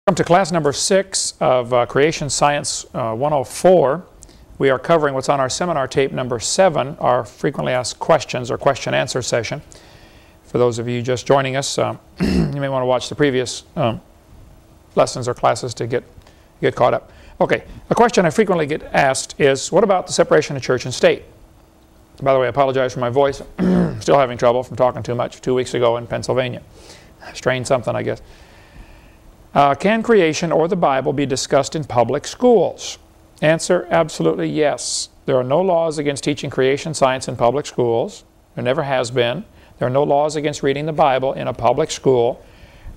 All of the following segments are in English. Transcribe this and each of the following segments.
Welcome to class number 6 of Creation Science 104. We are covering what's on our seminar tape number 7, our frequently asked questions or question answer session. For those of you just joining us, you may want to watch the previous lessons or classes to get caught up. Okay, a question I frequently get asked is, what about the separation of church and state? By the way, I apologize for my voice. Still having trouble from talking too much 2 weeks ago in Pennsylvania. Strained something, I guess. Can creation or the Bible be discussed in public schools? Answer, absolutely yes. There are no laws against teaching creation science in public schools. There never has been. There are no laws against reading the Bible in a public school.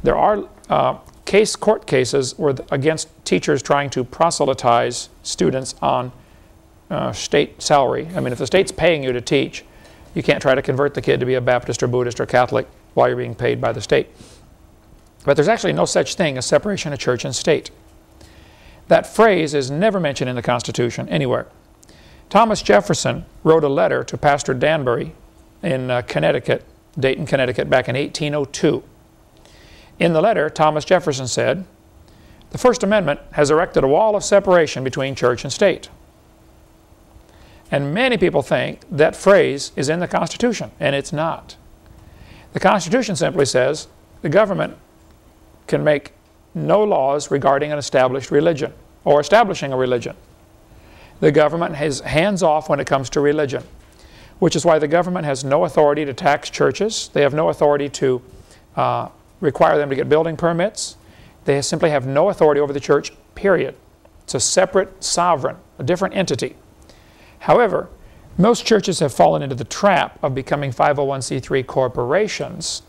There are court cases against teachers trying to proselytize students on state salary. I mean, if the state's paying you to teach, you can't try to convert the kid to be a Baptist or Buddhist or Catholic while you're being paid by the state. But there's actually no such thing as separation of church and state. That phrase is never mentioned in the Constitution anywhere. Thomas Jefferson wrote a letter to Pastor Danbury in Connecticut, Dayton, Connecticut, back in 1802. In the letter, Thomas Jefferson said, "The First Amendment has erected a wall of separation between church and state." And many people think that phrase is in the Constitution, and it's not. The Constitution simply says the government can make no laws regarding an established religion or establishing a religion. The government has hands off when it comes to religion, which is why the government has no authority to tax churches. They have no authority to require them to get building permits. They simply have no authority over the church, period. It's a separate sovereign, a different entity. However, most churches have fallen into the trap of becoming 501c3 corporations.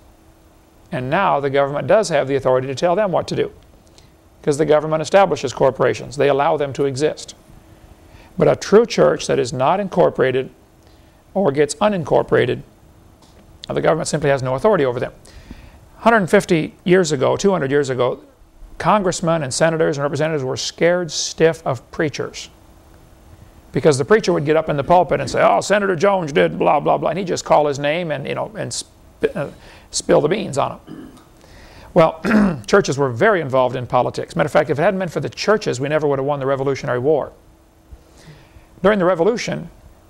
And now the government does have the authority to tell them what to do, because the government establishes corporations. They allow them to exist. But a true church that is not incorporated or gets unincorporated, the government simply has no authority over them. 150 years ago, 200 years ago, congressmen and senators and representatives were scared stiff of preachers, because the preacher would get up in the pulpit and say, "Oh, Senator Jones did blah, blah, blah," and he'd just call his name and spill the beans on them. Well, churches were very involved in politics. Matter of fact, if it hadn't been for the churches, we never would have won the Revolutionary War. During the Revolution,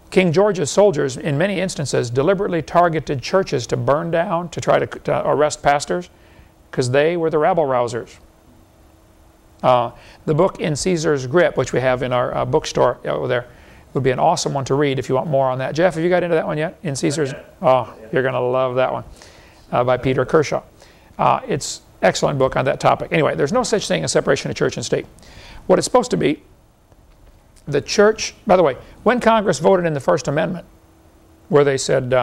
King George's soldiers, in many instances, deliberately targeted churches to burn down, to try to arrest pastors, because they were the rabble-rousers. The book In Caesar's Grip, which we have in our bookstore over there, would be an awesome one to read if you want more on that. Jeff, have you got into that one yet? In Caesar's? Oh, you're going to love that one, by Peter Kershaw. It's an excellent book on that topic. Anyway, there's no such thing as separation of church and state. What it's supposed to be, the church, by the way, when Congress voted in the First Amendment, where they said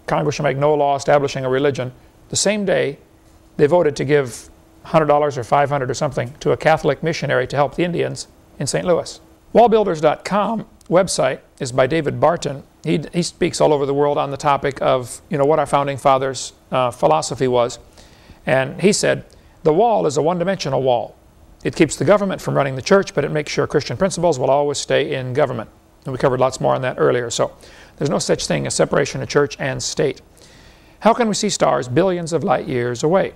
Congress shall make no law establishing a religion, the same day they voted to give $100 or $500 or something to a Catholic missionary to help the Indians in St. Louis. Wallbuilders.com website is by David Barton. He speaks all over the world on the topic of what our founding fathers' philosophy was. And he said, the wall is a one-dimensional wall. It keeps the government from running the church, but it makes sure Christian principles will always stay in government. And we covered lots more on that earlier. So there's no such thing as separation of church and state. How can we see stars billions of light years away?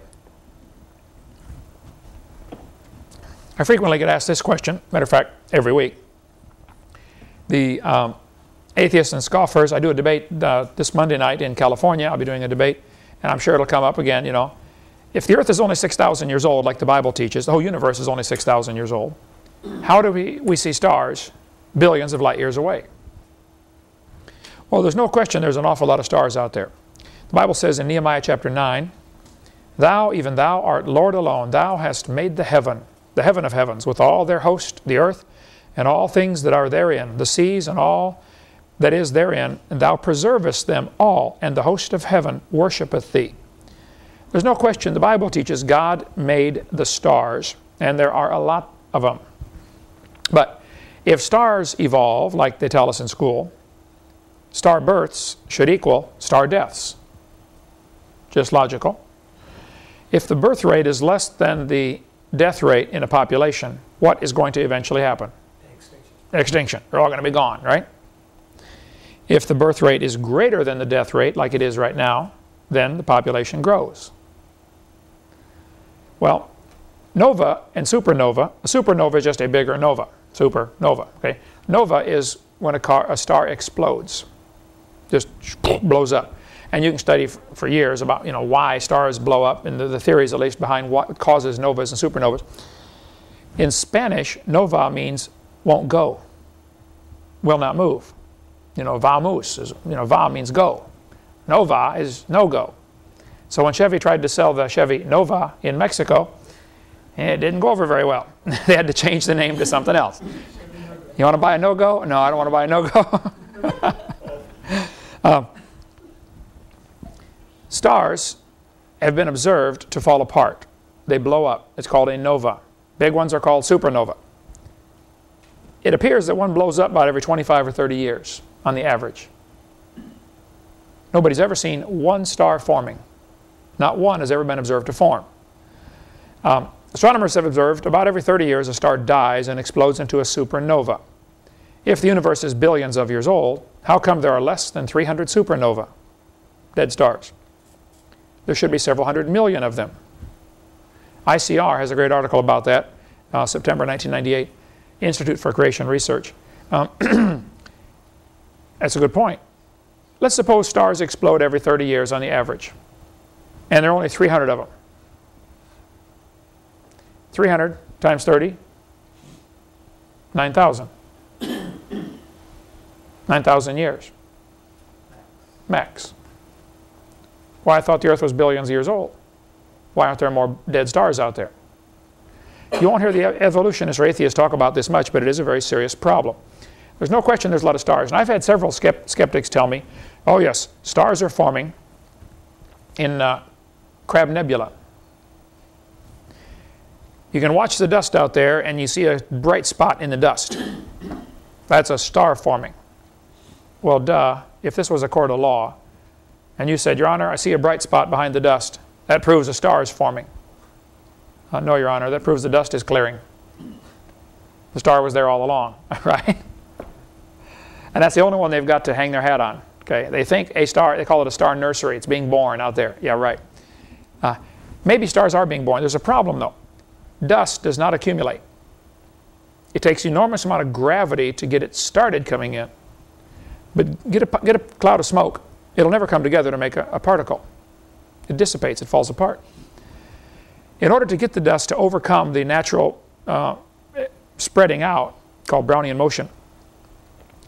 I frequently get asked this question, matter of fact, every week. The atheists and scoffers, I do a debate this Monday night in California. I'll be doing a debate, and I'm sure it'll come up again, If the earth is only 6,000 years old, like the Bible teaches, the whole universe is only 6,000 years old, how do we see stars billions of light years away? Well, there's no question there's an awful lot of stars out there. The Bible says in Nehemiah chapter 9, "Thou, even thou, art Lord alone. Thou hast made the heaven of heavens, with all their host, the earth, and all things that are therein, the seas and all that is therein, and thou preservest them all, and the host of heaven worshipeth thee." There's no question the Bible teaches God made the stars, and there are a lot of them. But if stars evolve, like they tell us in school, star births should equal star deaths. Just logical. If the birth rate is less than the death rate in a population, what is going to eventually happen? Extinction. They're all going to be gone, right? If the birth rate is greater than the death rate, like it is right now, then the population grows. Well, Nova and supernova. A supernova is just a bigger nova. Supernova. Okay. Nova is when a star explodes, just blows up. And you can study for years about why stars blow up and the theories at least behind what causes novas and supernovas. In Spanish, nova means won't go, will not move. Vamos is va means go. Nova is no go. So when Chevy tried to sell the Chevy Nova in Mexico, it didn't go over very well. They had to change the name to something else. You want to buy a no-go? No, I don't want to buy a no-go. Stars have been observed to fall apart. They blow up. It's called a nova. Big ones are called supernova. It appears that one blows up about every 25 or 30 years on the average. Nobody's ever seen one star forming. Not one has ever been observed to form. Astronomers have observed about every 30 years a star dies and explodes into a supernova. If the universe is billions of years old, how come there are less than 300 supernova, dead stars? There should be several hundred million of them. ICR has a great article about that, September 1998, Institute for Creation Research. That's a good point. Let's suppose stars explode every 30 years on the average, and there are only 300 of them. 300 times 30, 9,000. 9,000 years. Max. Why, I thought the Earth was billions of years old. Why aren't there more dead stars out there? You won't hear the evolutionists or atheists talk about this much, but it is a very serious problem. There's no question there's a lot of stars. And I've had several skeptics tell me, oh yes, stars are forming in Crab Nebula. You can watch the dust out there and you see a bright spot in the dust. That's a star forming. Well, duh, if this was a court of law and you said, Your Honor, I see a bright spot behind the dust, that proves a star is forming. No, Your Honor, that proves the dust is clearing. The star was there all along, right? And that's the only one they've got to hang their hat on. Okay, they think a star, they call it a star nursery. It's being born out there. Yeah, right. Maybe stars are being born. There's a problem, though. Dust does not accumulate. It takes an enormous amount of gravity to get it started coming in. But get a cloud of smoke, it'll never come together to make a particle. It dissipates, it falls apart. In order to get the dust to overcome the natural spreading out, called Brownian motion,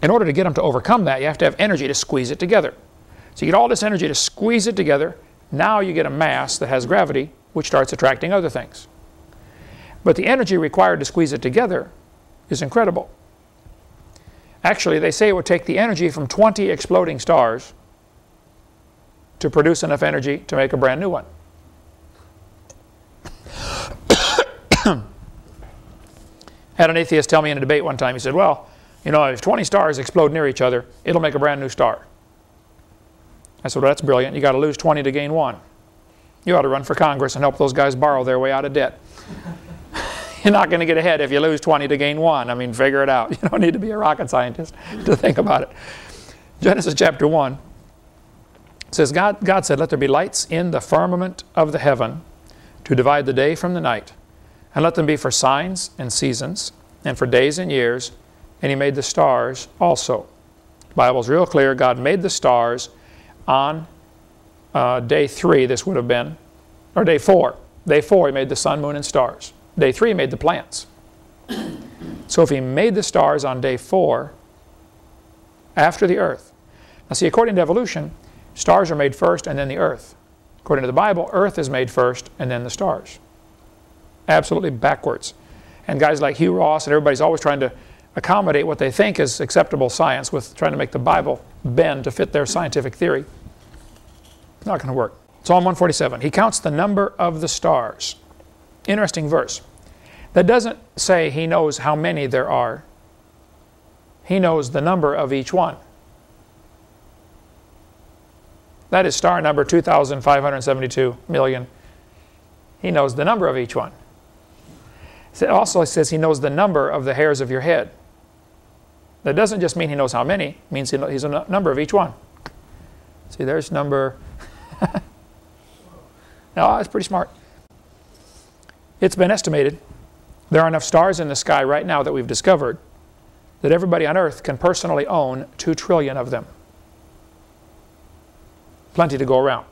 in order to get them to overcome that, you have to have energy to squeeze it together. So you get all this energy to squeeze it together. Now you get a mass that has gravity, which starts attracting other things. But the energy required to squeeze it together is incredible. Actually, they say it would take the energy from 20 exploding stars to produce enough energy to make a brand new one. Had an atheist tell me in a debate one time, he said, well, if 20 stars explode near each other, it'll make a brand new star. I said, well, that's brilliant. You got to lose 20 to gain one. You ought to run for Congress and help those guys borrow their way out of debt. You're not going to get ahead if you lose 20 to gain one. I mean, figure it out. You don't need to be a rocket scientist to think about it. Genesis chapter 1 says, God said, let there be lights in the firmament of the heaven to divide the day from the night, and let them be for signs and seasons, and for days and years. And he made the stars also. The Bible's real clear. God made the stars on day 3, this would have been, or day 4. Day 4, he made the sun, moon, and stars. Day 3, he made the plants. So if he made the stars on day 4, after the earth. Now see, according to evolution, stars are made first and then the earth. According to the Bible, earth is made first and then the stars. Absolutely backwards. And guys like Hugh Ross and everybody's always trying to accommodate what they think is acceptable science with trying to make the Bible bend to fit their scientific theory. It's not going to work. Psalm 147, he counts the number of the stars. Interesting verse. That doesn't say he knows how many there are. He knows the number of each one. That is star number 2,572 million. He knows the number of each one. It also says he knows the number of the hairs of your head. That doesn't just mean he knows how many. It means he's a number of each one. See, there's number... No, it's pretty smart. It's been estimated there are enough stars in the sky right now that we've discovered that everybody on Earth can personally own 2 trillion of them. Plenty to go around.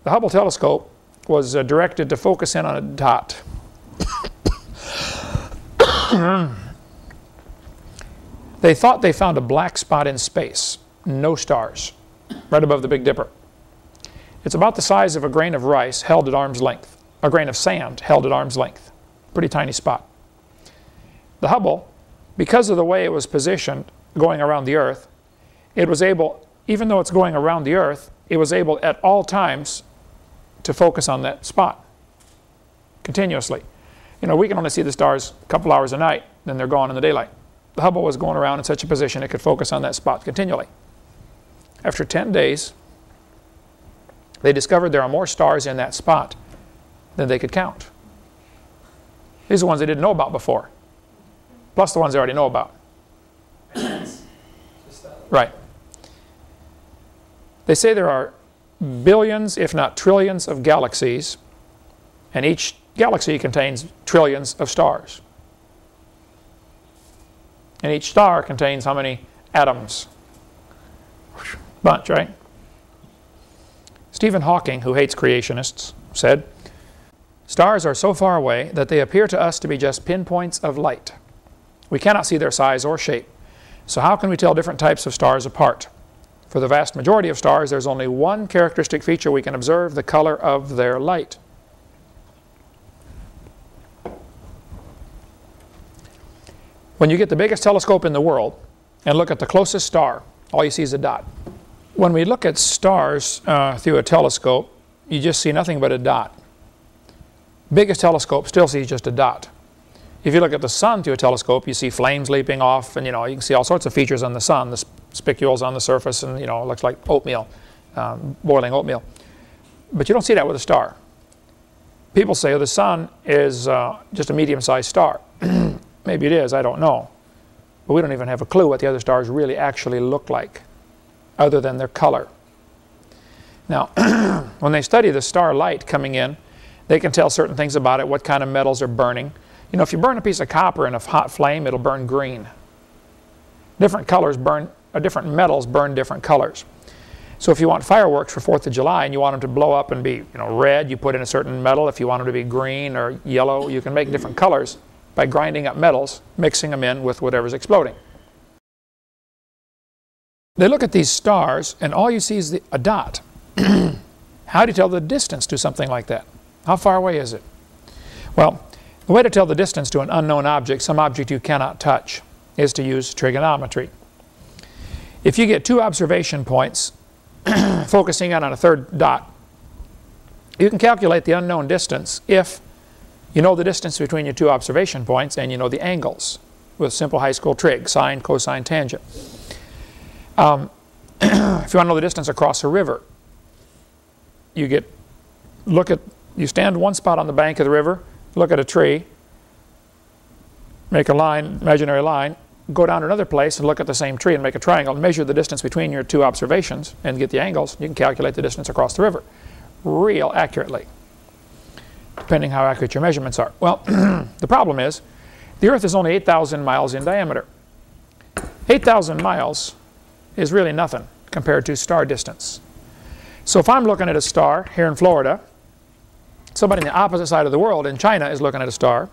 The Hubble telescope was directed to focus in on a dot. They thought they found a black spot in space, no stars, right above the Big Dipper. It's about the size of a grain of rice held at arm's length, a grain of sand held at arm's length. Pretty tiny spot. The Hubble, because of the way it was positioned going around the Earth, it was able, even though it's going around the Earth, it was able at all times to focus on that spot continuously. You know, we can only see the stars a couple hours a night, then they're gone in the daylight. The Hubble was going around in such a position it could focus on that spot continually. After 10 days, they discovered there are more stars in that spot than they could count. These are the ones they didn't know about before, plus the ones they already know about. Right. They say there are billions, if not trillions, of galaxies, and each galaxy contains trillions of stars. And each star contains how many atoms? Bunch, right? Stephen Hawking, who hates creationists, said, "Stars are so far away that they appear to us to be just pinpoints of light. We cannot see their size or shape. So how can we tell different types of stars apart? For the vast majority of stars, there's only one characteristic feature we can observe: the color of their light." When you get the biggest telescope in the world and look at the closest star, all you see is a dot. When we look at stars through a telescope, you just see nothing but a dot. Biggest telescope still sees just a dot. If you look at the sun through a telescope, you see flames leaping off, and you can see all sorts of features on the sun, the spicules on the surface, and it looks like oatmeal, boiling oatmeal. But you don't see that with a star. People say, oh, the sun is just a medium-sized star. Maybe it is, I don't know. But we don't even have a clue what the other stars really actually look like, other than their color. Now, when they study the star light coming in, they can tell certain things about it, what kind of metals are burning. If you burn a piece of copper in a hot flame, it'll burn green. Different colors burn, different metals burn different colors. So if you want fireworks for 4th of July and you want them to blow up and be red, you put in a certain metal. If you want them to be green or yellow, you can make different colors by grinding up metals, mixing them in with whatever's exploding. They look at these stars and all you see is a dot. How do you tell the distance to something like that? How far away is it? Well, the way to tell the distance to an unknown object, some object you cannot touch, is to use trigonometry. If you get 2 observation points focusing in on a third dot, you can calculate the unknown distance if you know the distance between your 2 observation points and you know the angles with simple high school trig, sine, cosine, tangent. If you want to know the distance across a river, you stand one spot on the bank of the river, look at a tree, make a line, imaginary line, go down to another place and look at the same tree and make a triangle and measure the distance between your 2 observations and get the angles. You can calculate the distance across the river real accurately, depending how accurate your measurements are. Well, the problem is the Earth is only 8,000 miles in diameter. 8,000 miles is really nothing compared to star distance. So if I'm looking at a star here in Florida, somebody on the opposite side of the world in China is looking at a star.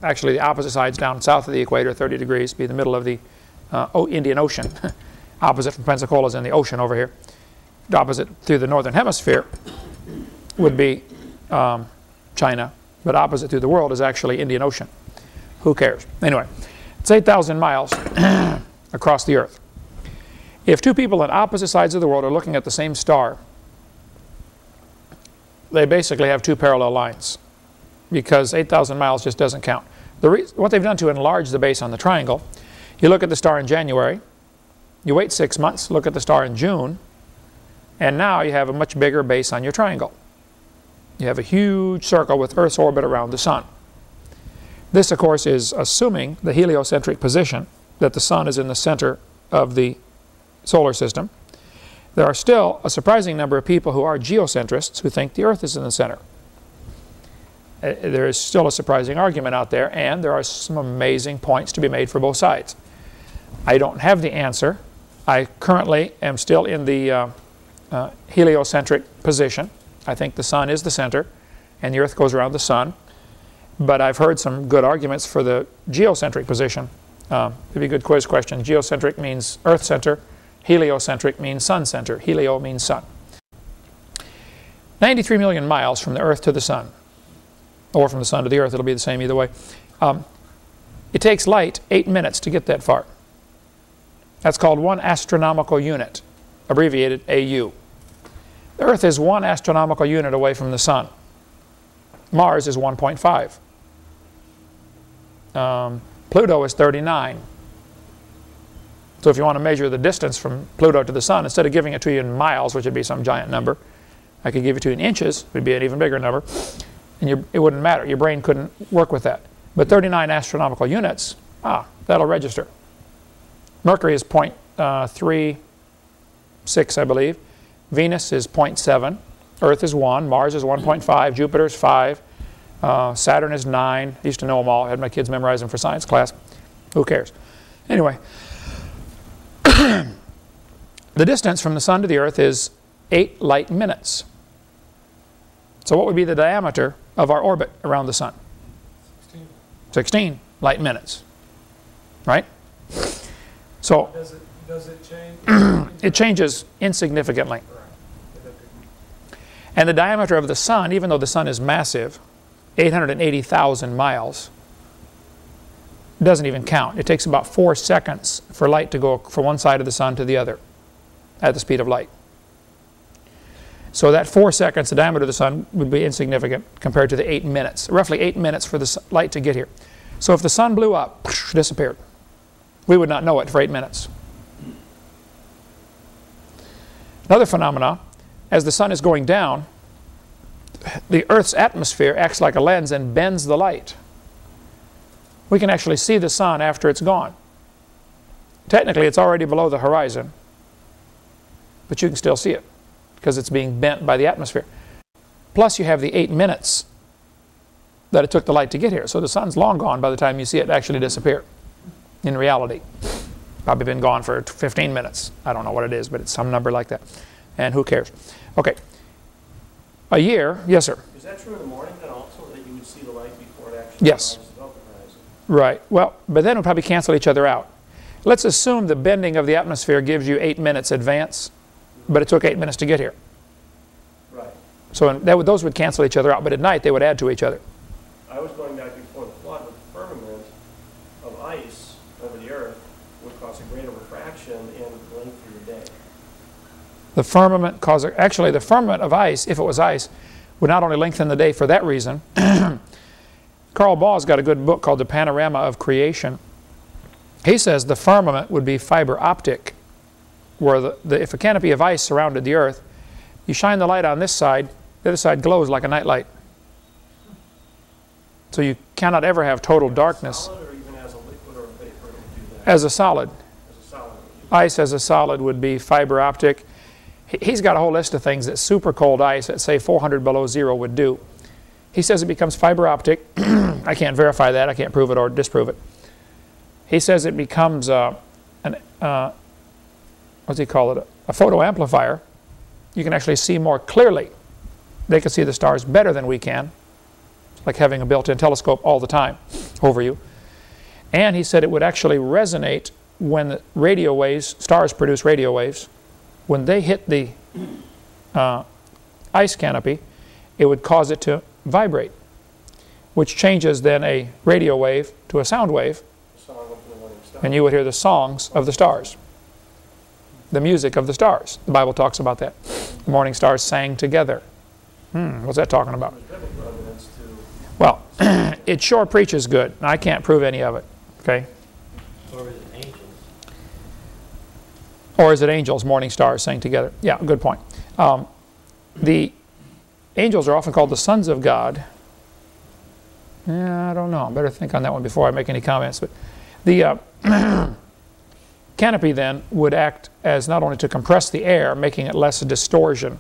Actually, the opposite side's down south of the equator, 30 degrees, be the middle of the Indian Ocean. Opposite from Pensacola's in the ocean over here. The opposite through the northern hemisphere would be China, but opposite through the world is actually Indian Ocean. Who cares? Anyway, it's 8,000 miles across the Earth. If 2 people on opposite sides of the world are looking at the same star, they basically have 2 parallel lines, because 8,000 miles just doesn't count. What they've done to enlarge the base on the triangle, you look at the star in January, you wait 6 months, look at the star in June, and now you have a much bigger base on your triangle. You have a huge circle with Earth's orbit around the sun. This, of course, is assuming the heliocentric position, that the sun is in the center of the solar system. There are still a surprising number of people who are geocentrists who think the Earth is in the center. There is still a surprising argument out there, and there are some amazing points to be made for both sides. I don't have the answer. I currently am still in the heliocentric position. I think the sun is the center, and the earth goes around the sun. But I've heard some good arguments for the geocentric position. It'd be a good quiz question. Geocentric means earth center. Heliocentric means sun center. Helio means sun. 93 million miles from the earth to the sun, or from the sun to the earth. It'll be the same either way. It takes light 8 minutes to get that far. That's called 1 astronomical unit, abbreviated AU. The earth is 1 astronomical unit away from the sun. Mars is 1.5. Pluto is 39. So if you want to measure the distance from Pluto to the sun, instead of giving it to you in miles, which would be some giant number, I could give it to you in inches, it would be an even bigger number, and it wouldn't matter. Your brain couldn't work with that. But 39 astronomical units, that'll register. Mercury is 0.36, I believe. Venus is 0.7. Earth is 1. Mars is 1.5. Jupiter is 5. Saturn is 9. I used to know them all. I had my kids memorize them for science class. Who cares? Anyway, the distance from the sun to the earth is 8 light minutes. So what would be the diameter of our orbit around the sun? 16 light minutes. Right? So does it change? It changes insignificantly. And the diameter of the sun, even though the sun is massive, 880,000 miles, doesn't even count. It takes about 4 seconds for light to go from one side of the sun to the other at the speed of light. So that 4 seconds, the diameter of the sun would be insignificant compared to the 8 minutes, roughly 8 minutes for the light to get here. So if the sun blew up, disappeared. We would not know it for 8 minutes. Another phenomena, as the sun is going down, the Earth's atmosphere acts like a lens and bends the light. We can actually see the sun after it's gone. Technically, it's already below the horizon, but you can still see it because it's being bent by the atmosphere. Plus, you have the 8 minutes that it took the light to get here. So the sun's long gone by the time you see it actually disappear. In reality, probably been gone for 15 minutes. I don't know what it is, but it's some number like that. And who cares? Okay. A year, yes, sir. Is that true in the morning then also, that you would see the light before it actually yes. rises above the horizon? Right. Well, but then it would probably cancel each other out. Let's assume the bending of the atmosphere gives you 8 minutes advance, but it took 8 minutes to get here. Right. So those would cancel each other out, but at night they would add to each other. I was going back before the flood with the firmament of ice over the earth would cause a greater refraction and lengthen the day. The firmament actually the firmament of ice, if it was ice, would not only lengthen the day for that reason. Carl Ball's got a good book called The Panorama of Creation. He says the firmament would be fiber optic, where if a canopy of ice surrounded the earth, you shine the light on this side, the other side glows like a nightlight. So you cannot ever have total darkness. Solid, or even as a liquid or a vapor, it would do that? As a solid. As a solid. Ice as a solid would be fiber optic. He's got a whole list of things that super cold ice at say 400 below zero would do. He says it becomes fiber optic. I can't verify that. I can't prove it or disprove it. He says it becomes what's he call it? A photo amplifier. You can actually see more clearly. They can see the stars better than we can. It's like having a built-in telescope all the time over you. And he said it would actually resonate when the radio waves, stars produce radio waves. When they hit the ice canopy, it would cause it to vibrate, which changes then a radio wave to a sound wave, and you would hear the songs of the stars, the music of the stars. The Bible talks about that. The morning stars sang together. What's that talking about? Well, it sure preaches good. I can't prove any of it. Okay. Or is it angels? Or is it angels, morning stars, sang together? Yeah, good point. The angels are often called the sons of God. Yeah, I don't know. I better think on that one before I make any comments. But the canopy then would act as not only to compress the air, making it less distortion,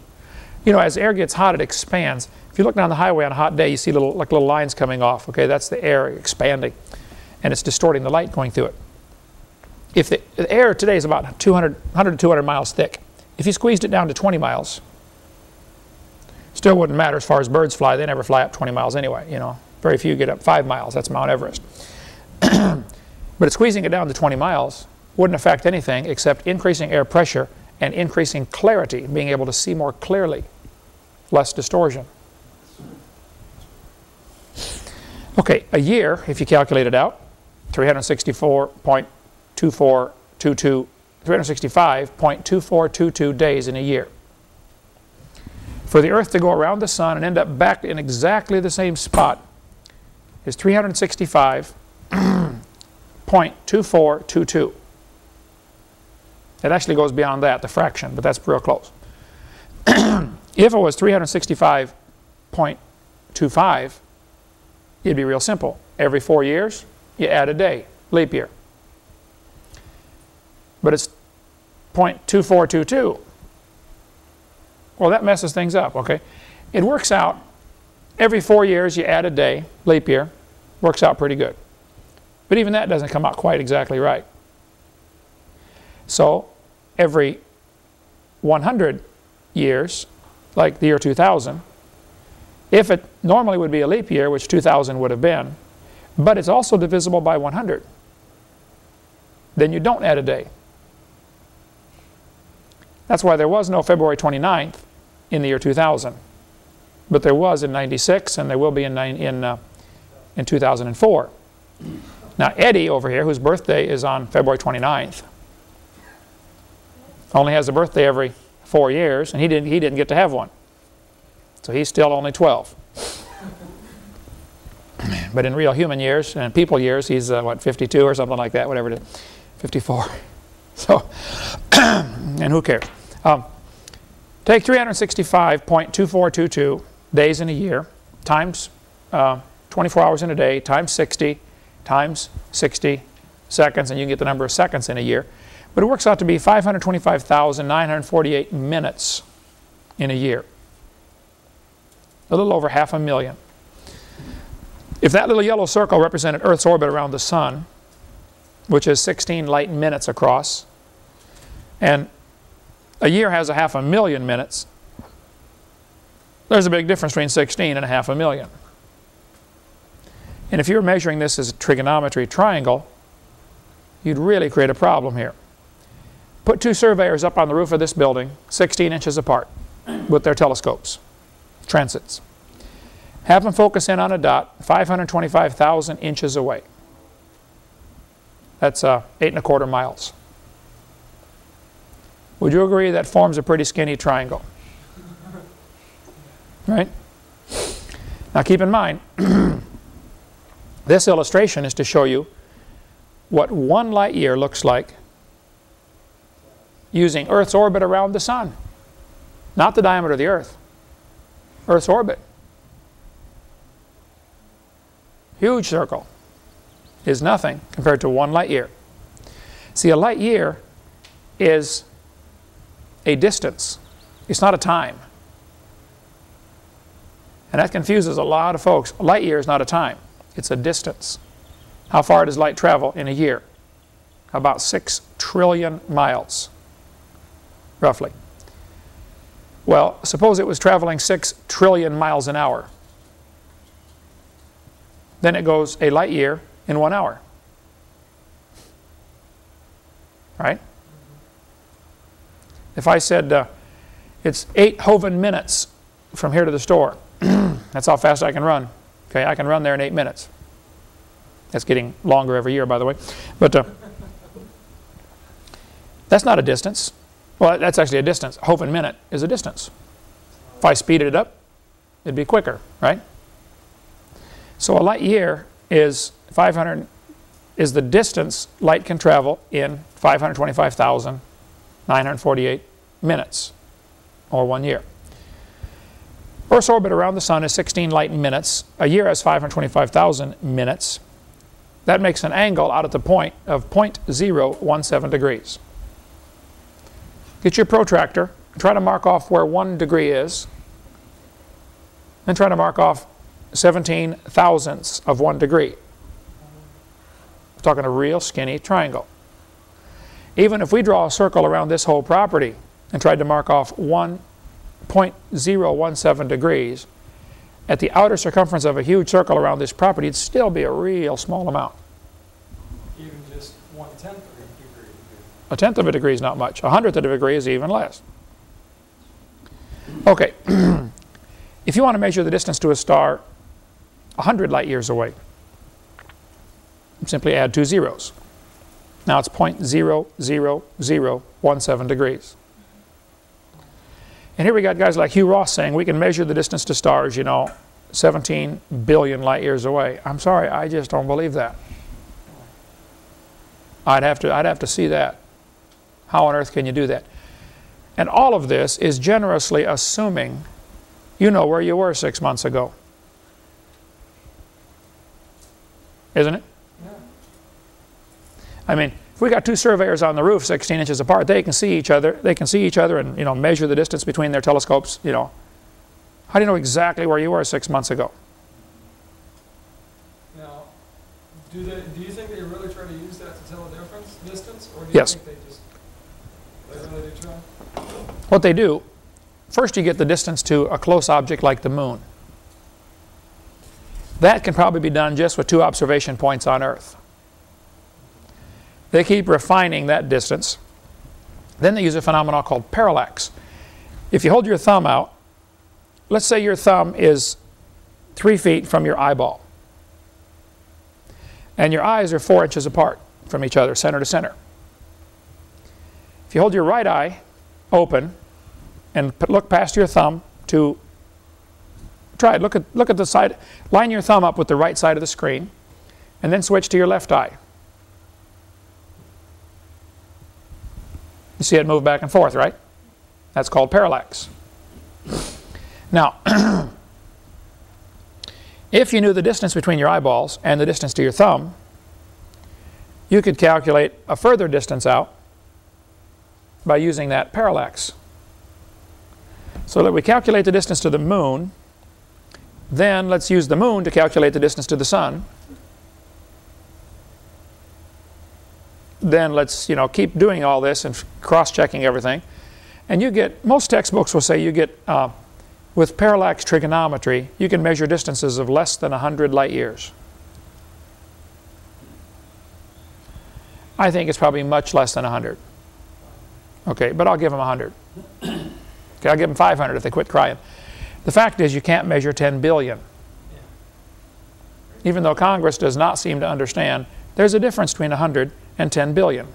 You know, as air gets hot, it expands. If you look down the highway on a hot day, you see little lines coming off. Okay, that's the air expanding, and it's distorting the light going through it. If the air today is about 100 to 200 miles thick, if you squeezed it down to 20 miles, still wouldn't matter as far as birds fly. They never fly up 20 miles anyway, you know. Very few get up 5 miles. That's Mount Everest. But squeezing it down to 20 miles wouldn't affect anything except increasing air pressure and increasing clarity, being able to see more clearly, less distortion. Okay, a year, if you calculate it out, 365.2422 days in a year. For the Earth to go around the Sun and end up back in exactly the same spot is 365.2422. It actually goes beyond that, the fraction, but that's real close. If it was 365.25, it'd be real simple. Every 4 years, you add a day, leap year. But it's 0.2422. Well, that messes things up, okay? It works out, every 4 years you add a day, leap year, works out pretty good. But even that doesn't come out quite exactly right. So, every 100 years, like the year 2000, if it normally would be a leap year, which 2000 would have been, but it's also divisible by 100, then you don't add a day. That's why there was no February 29th in the year 2000. But there was in 96, and there will be in 2004. Now Eddie over here, whose birthday is on February 29th, only has a birthday every 4 years, and he didn't get to have one. So he's still only 12. But in real human years and people years, he's what, 52 or something like that, whatever it is, 54. So, and who cares? Take 365.2422 days in a year times 24 hours in a day times 60 times 60 seconds, and you can get the number of seconds in a year. But it works out to be 525,948 minutes in a year. A little over 500,000. If that little yellow circle represented Earth's orbit around the Sun, which is 16 light minutes across, and a year has 500,000 minutes, there's a big difference between 16 and 500,000. And if you were measuring this as a trigonometry triangle, you'd really create a problem here. Put two surveyors up on the roof of this building, 16 inches apart, with their telescopes, transits. Have them focus in on a dot 525,000 inches away. That's 8¼ miles. Would you agree that forms a pretty skinny triangle? Right? Now keep in mind, this illustration is to show you what 1 light year looks like using Earth's orbit around the Sun. Not the diameter of the Earth. Earth's orbit. Huge circle is nothing compared to 1 light year. See, a light year is a distance. It's not a time. And that confuses a lot of folks. A light year is not a time. It's a distance. How far does light travel in a year? About 6 trillion miles, roughly. Well, suppose it was traveling 6 trillion miles an hour. Then it goes a light year in 1 hour. Right? If I said it's 8 Hovind minutes from here to the store, that's how fast I can run. Okay, I can run there in 8 minutes. That's getting longer every year, by the way. But that's not a distance. Well, that's actually a distance. A Hovind minute is a distance. If I speeded it up, it'd be quicker, right? So a light year is the distance light can travel in 525,948 minutes, or 1 year. Earth's orbit around the Sun is 16 light minutes. A year has 525,000 minutes. That makes an angle out at the point of 0.017 degrees. Get your protractor, try to mark off where 1 degree is, and try to mark off 17 thousandths of 1 degree. I'm talking a real skinny triangle. Even if we draw a circle around this whole property and tried to mark off 1.017 degrees, at the outer circumference of a huge circle around this property, it'd still be a real small amount. Even just 1/10 of a degree. A tenth of a degree is not much. A hundredth of a degree is even less. Okay. If you want to measure the distance to a star 100 light years away, simply add 2 zeros. Now it's 0.00017 degrees. And here we got guys like Hugh Ross saying we can measure the distance to stars, you know, 17 billion light years away. I'm sorry, I just don't believe that. I'd have to see that. How on earth can you do that? And all of this is generously assuming you know where you were 6 months ago. Isn't it? Yeah. I mean, if we got 2 surveyors on the roof 16 inches apart, they can see each other. They can see each other and, you know, measure the distance between their telescopes, you know. How do you know exactly where you were 6 months ago? Now, do you think they really try to use that to tell a distance? Or do you Yes. think they really do try? What they do, first you get the distance to a close object like the moon. That can probably be done just with 2 observation points on Earth. They keep refining that distance. Then they use a phenomenon called parallax. If you hold your thumb out, let's say your thumb is 3 feet from your eyeball, and your eyes are 4 inches apart from each other, center to center. If you hold your right eye open and look past your thumb to, try it, look at the side, line your thumb up with the right side of the screen, and then switch to your left eye. You see it move back and forth, right? That's called parallax. Now, if you knew the distance between your eyeballs and the distance to your thumb, you could calculate a further distance out by using that parallax. So that we calculate the distance to the moon, then let's use the moon to calculate the distance to the sun. Then let's, you know, keep doing all this and cross-checking everything. And you get, most textbooks will say you get, with parallax trigonometry, you can measure distances of less than 100 light years. I think it's probably much less than 100. Okay, but I'll give them 100. Okay, I'll give them 500 if they quit crying. The fact is you can't measure 10 billion. Even though Congress does not seem to understand, there's a difference between 100 and 10 billion.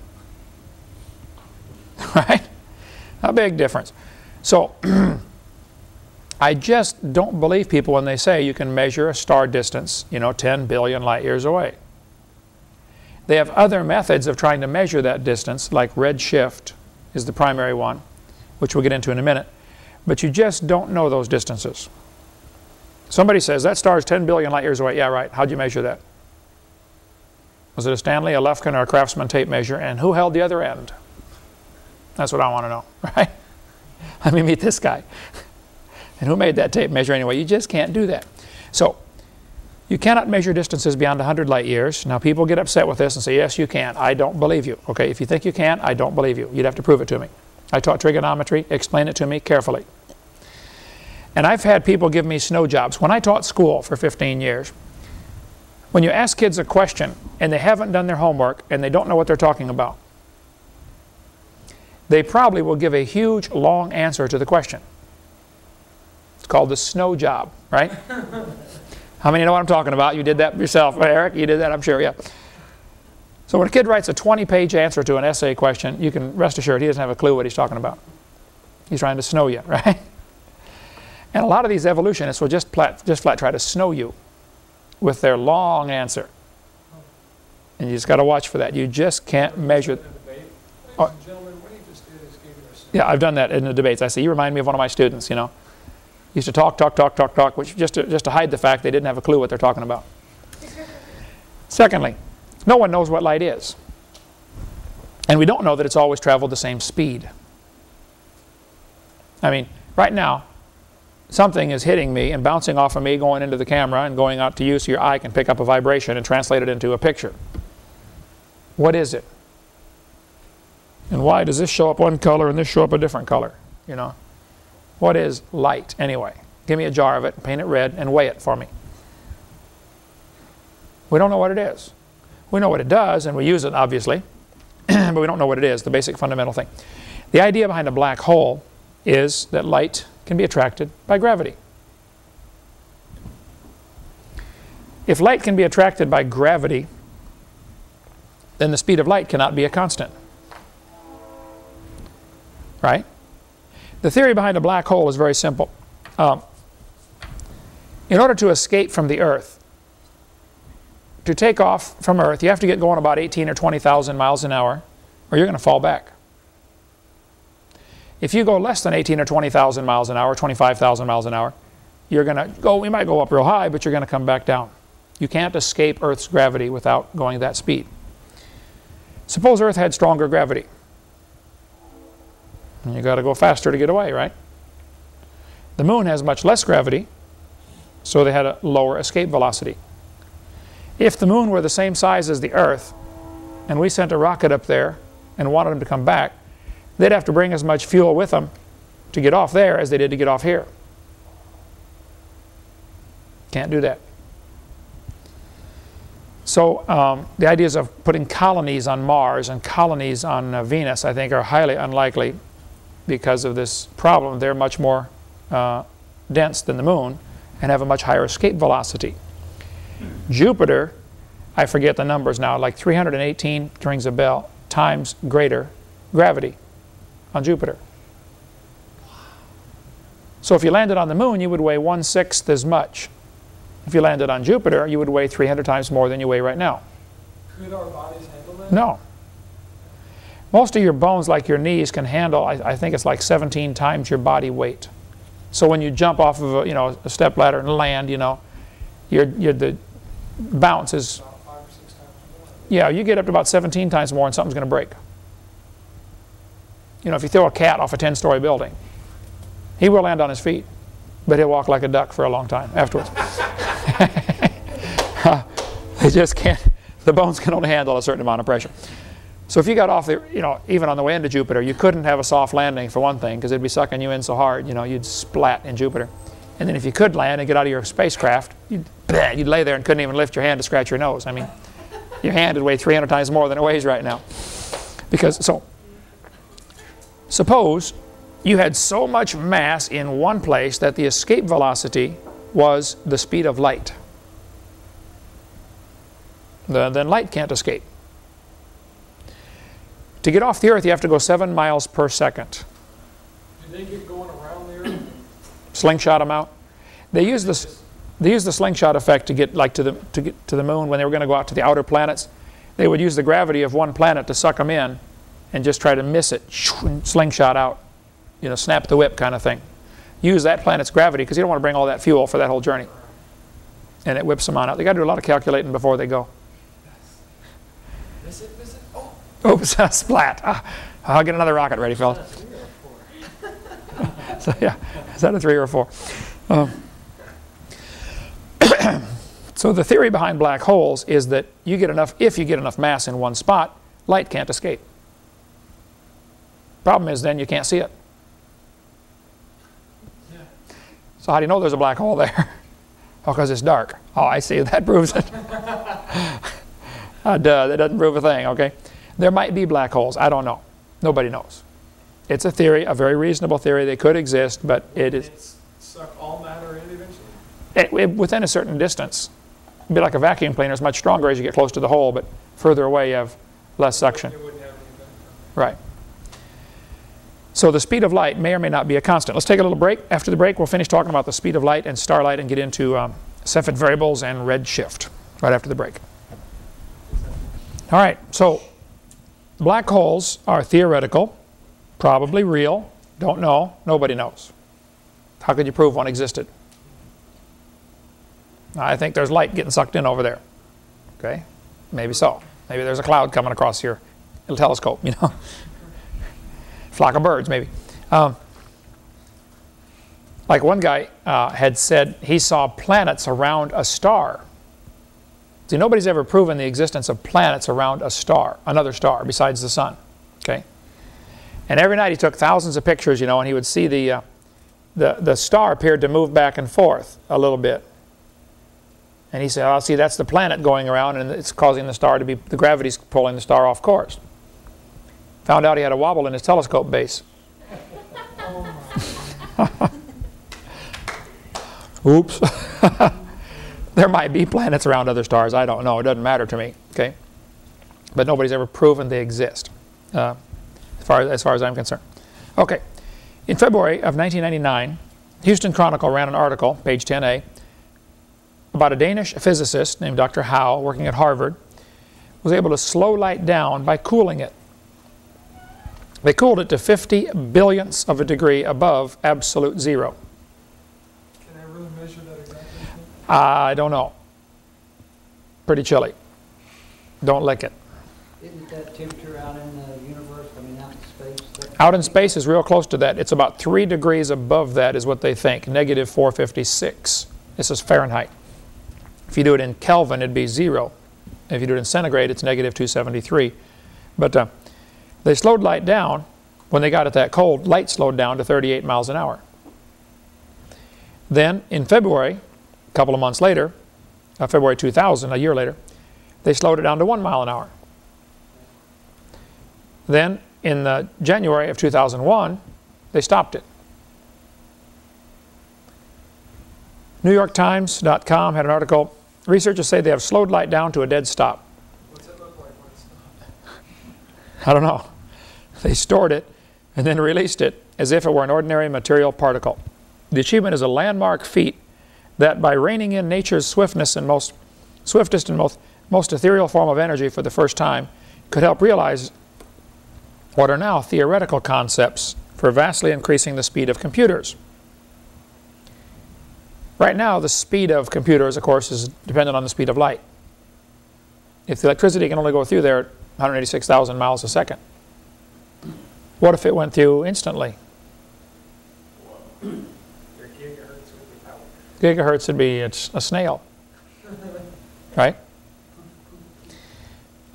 Right? A big difference. So, I just don't believe people when they say you can measure a star distance, you know, 10 billion light years away. They have other methods of trying to measure that distance, like redshift is the primary one, which we'll get into in a minute. But you just don't know those distances. Somebody says, that star is 10 billion light years away. Yeah, right. How'd you measure that? Was it a Stanley, a Lufkin, or a Craftsman tape measure? And who held the other end? That's what I want to know, right? Let me meet this guy. And who made that tape measure anyway? You just can't do that. So, you cannot measure distances beyond 100 light years. Now, people get upset with this and say, yes, you can. I don't believe you. Okay, if you think you can, I don't believe you. You'd have to prove it to me. I taught trigonometry. Explain it to me carefully. And I've had people give me snow jobs. When I taught school for 15 years, when you ask kids a question and they haven't done their homework and they don't know what they're talking about, they probably will give a huge, long answer to the question. It's called the snow job, right? How many know what I'm talking about? You did that yourself, Eric. You did that, I'm sure, yeah. So when a kid writes a 20-page answer to an essay question, you can rest assured he doesn't have a clue what he's talking about. He's trying to snow you, right? And a lot of these evolutionists will just flat try to snow you with their long answer. And you just got to watch for that. You just can't measure. Oh, yeah, I've done that in the debates. I say, you remind me of one of my students, you know. Used to talk, which just to hide the fact they didn't have a clue what they're talking about. Secondly, no one knows what light is. And we don't know that it's always traveled the same speed. I mean, right now, something is hitting me and bouncing off of me, going into the camera and going out to you so your eye can pick up a vibration and translate it into a picture. What is it? And why does this show up one color and this show up a different color? You know? What is light anyway? Give me a jar of it, paint it red, and weigh it for me. We don't know what it is. We know what it does, and we use it, obviously, but we don't know what it is, the basic fundamental thing. The idea behind a black hole is that light can be attracted by gravity. If light can be attracted by gravity, then the speed of light cannot be a constant. Right? The theory behind a black hole is very simple. In order to escape from the Earth, to take off from Earth, you have to get going about 18 or 20,000 miles an hour, or you're going to fall back. If you go less than 18 or 20,000 miles an hour, 25,000 miles an hour, you're going to go, you might go up real high, but you're going to come back down. You can't escape Earth's gravity without going that speed. Suppose Earth had stronger gravity. You got to go faster to get away, right? The moon has much less gravity, so they had a lower escape velocity. If the moon were the same size as the Earth, and we sent a rocket up there and wanted them to come back, they'd have to bring as much fuel with them to get off there as they did to get off here. Can't do that. So the ideas of putting colonies on Mars and colonies on Venus, I think, are highly unlikely because of this problem. They're much more dense than the moon and have a much higher escape velocity. Jupiter, I forget the numbers now, like 318, rings a bell, times greater gravity on Jupiter. So if you landed on the moon, you would weigh 1/6 as much. If you landed on Jupiter, you would weigh 300 times more than you weigh right now. Could our bodies handle that? No. Most of your bones, like your knees, can handle, I think it's like 17 times your body weight. So when you jump off of a step ladder and land, the bounce is, About 5 or 6 times more. yeah, you get up to about 17 times more and something's going to break. If you throw a cat off a 10-story building, he will land on his feet, but he'll walk like a duck for a long time afterwards. They just can't, the bones can only handle a certain amount of pressure. So if you got off the, even on the way into Jupiter, you couldn't have a soft landing for one thing because it'd be sucking you in so hard, you'd splat in Jupiter. And then if you could land and get out of your spacecraft, you'd lay there and couldn't even lift your hand to scratch your nose. I mean, your hand would weigh 300 times more than it weighs right now. Suppose you had so much mass in one place that the escape velocity was the speed of light. Then light can't escape. To get off the Earth, you have to go 7 miles per second. Do they get going around the Earth? Slingshot them out. They use the slingshot effect to get to the moon when they were going to go out to the outer planets. They would use the gravity of one planet to suck them in and just try to miss it, and slingshot out, snap the whip kind of thing. Use that planet's gravity because you don't want to bring all that fuel for that whole journey. And it whips them on out. They got to do a lot of calculating before they go. Miss it, oh. Oops, splat. I'll get another rocket ready, fellas. So yeah, is that a 3 or a 4? So the theory behind black holes is that if you get enough mass in one spot, light can't escape. Problem is then you can't see it. Yeah. So how do you know there's a black hole there? Oh, because it's dark. Oh, I see. That proves it. Duh, that doesn't prove a thing, okay? There might be black holes. I don't know. Nobody knows. It's a theory, a very reasonable theory. They could exist, but it is... It's suck all matter in eventually? Within a certain distance. It'd be like a vacuum cleaner. It's much stronger as you get close to the hole, but further away you have less suction. It wouldn't have any effect. Right. So the speed of light may or may not be a constant. Let's take a little break. After the break, we'll finish talking about the speed of light and starlight and get into Cepheid variables and redshift right after the break. All right, so black holes are theoretical, probably real, don't know, nobody knows. How could you prove one existed? I think there's light getting sucked in over there. Okay, maybe so. Maybe there's a cloud coming across your little telescope, Flock of birds, maybe. Like one guy had said he saw planets around a star. See, nobody's ever proven the existence of planets around a star, another star besides the sun. Okay, and every night he took thousands of pictures, you know, and he would see the star appeared to move back and forth a little bit. And he said, "Oh, see, that's the planet going around, and it's causing the star to be, the gravity's pulling the star off course." Found out he had a wobble in his telescope base. Oops. There might be planets around other stars. I don't know. It doesn't matter to me. Okay, but nobody's ever proven they exist, as far as I'm concerned. Okay, in February of 1999, Houston Chronicle ran an article, page 10A, about a Danish physicist named Dr. Howe, working at Harvard, was able to slow light down by cooling it. They cooled it to 50 billionths of a degree above absolute zero. Can I really measure that exactly? I don't know. Pretty chilly. Don't lick it. Isn't that temperature out in the universe, I mean out in space? Out in space is real close to that. It's about 3 degrees above that is what they think, negative 456. This is Fahrenheit. If you do it in Kelvin, it'd be 0. If you do it in centigrade, it's negative 273. But they slowed light down. When they got it that cold, light slowed down to 38 miles an hour. Then in February, a couple of months later, February 2000, a year later, they slowed it down to 1 mile an hour. Then in January of 2001, they stopped it. NewYorkTimes.com had an article, researchers say they have slowed light down to a dead stop. What's it look like when it's not? I don't know. They stored it and then released it as if it were an ordinary material particle. The achievement is a landmark feat that by reining in nature's swiftest and most ethereal form of energy for the first time could help realize what are now theoretical concepts for vastly increasing the speed of computers. Right now, the speed of computers, of course, is dependent on the speed of light. If the electricity can only go through there at 186,000 miles a second, what if it went through instantly? Your gigahertz would be out. Gigahertz would be a snail, right?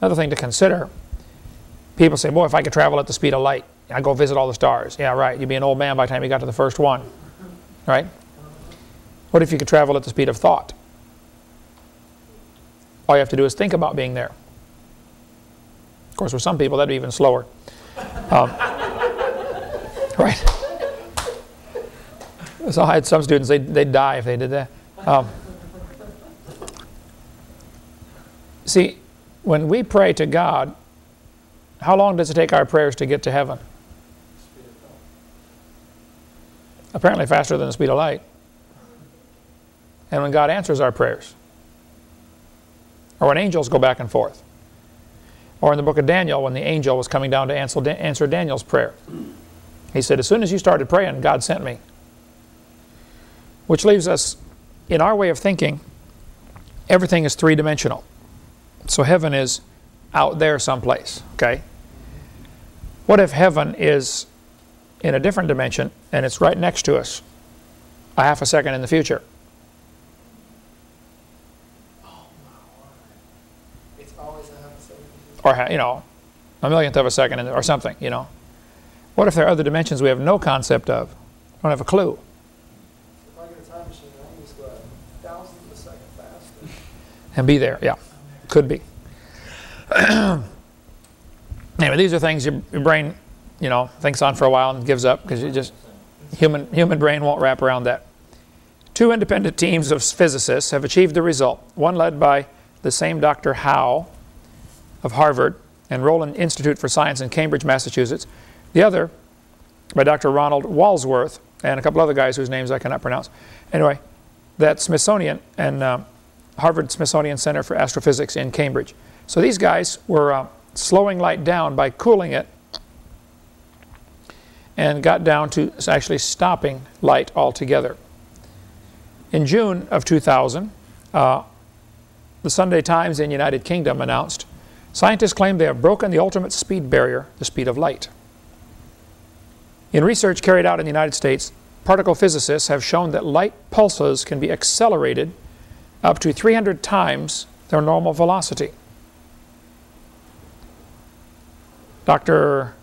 Another thing to consider, people say, boy, if I could travel at the speed of light, I'd go visit all the stars. Yeah, right, you'd be an old man by the time you got to the first one, right? What if you could travel at the speed of thought? All you have to do is think about being there. Of course, with some people, that'd be even slower. Right? So I had some students, they'd die if they did that. See, when we pray to God, how long does it take our prayers to get to heaven? Apparently faster than the speed of light. And when God answers our prayers, or when angels go back and forth, or in the book of Daniel, when the angel was coming down to answer Daniel's prayer, he said, as soon as you started praying, God sent me. Which leaves us, in our way of thinking, everything is three-dimensional. So heaven is out there someplace, okay? What if heaven is in a different dimension and it's right next to us, a half a second in the future? Or, you know, a millionth of a second or something, you know. What if there are other dimensions we have no concept of? We don't have a clue. If I get a time machine, I can just go a thousandth of a second faster. And be there, yeah. Could be. Anyway, these are things your brain, you know, thinks on for a while and gives up because you just, human brain won't wrap around that. 2 independent teams of physicists have achieved the result. One led by the same Dr. Howe of Harvard and Roland Institute for Science in Cambridge, Massachusetts. The other by Dr. Ronald Walsworth and a couple other guys whose names I cannot pronounce. Anyway, that Smithsonian and Harvard Smithsonian Center for Astrophysics in Cambridge. So these guys were slowing light down by cooling it and got down to actually stopping light altogether. In June of 2000, the Sunday Times in the United Kingdom announced, scientists claim they have broken the ultimate speed barrier, the speed of light. In research carried out in the United States, particle physicists have shown that light pulses can be accelerated up to 300 times their normal velocity. Dr.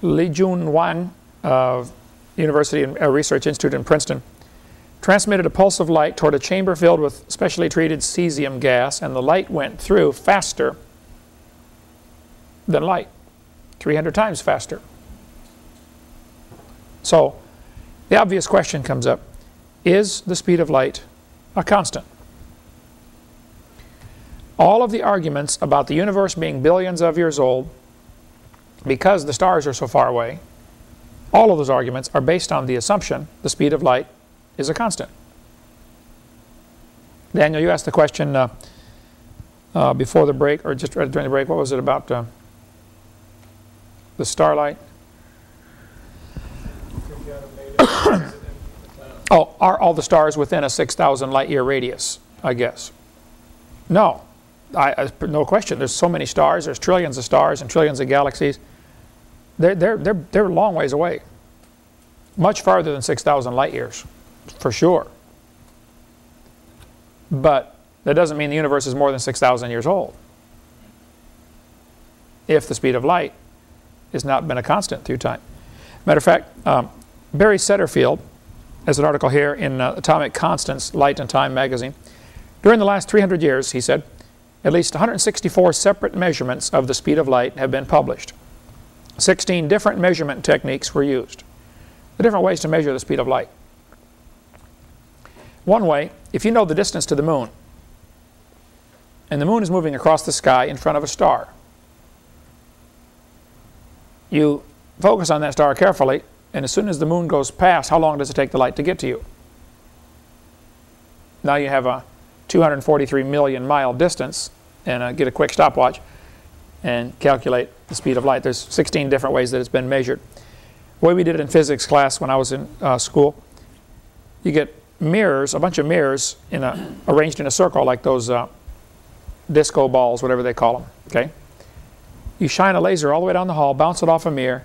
Li Jun Wang of University and Research Institute in Princeton transmitted a pulse of light toward a chamber filled with specially treated cesium gas, and the light went through faster than light, 300 times faster. So the obvious question comes up, is the speed of light a constant? All of the arguments about the universe being billions of years old because the stars are so far away, all of those arguments are based on the assumption the speed of light is a constant. Daniel, you asked the question before the break, or just during the break, what was it about the starlight? Oh, are all the stars within a 6,000 light year radius, I guess? No. No question. There's so many stars. There's trillions of stars and trillions of galaxies. They're a long ways away. Much farther than 6,000 light years, for sure. But that doesn't mean the universe is more than 6,000 years old, if the speed of light has not been a constant through time. Matter of fact, Barry Setterfield has an article here in Atomic Constants, Light and Time magazine. During the last 300 years, he said, at least 164 separate measurements of the speed of light have been published. 16 different measurement techniques were used. The different ways to measure the speed of light. One way, if you know the distance to the moon, and the moon is moving across the sky in front of a star, you focus on that star carefully, and as soon as the moon goes past, how long does it take the light to get to you? Now you have a 243 million mile distance, and get a quick stopwatch and calculate the speed of light. There's 16 different ways that it's been measured. The way we did it in physics class when I was in school, you get mirrors, a bunch of mirrors arranged in a circle like those disco balls, whatever they call them. Okay? You shine a laser all the way down the hall, bounce it off a mirror,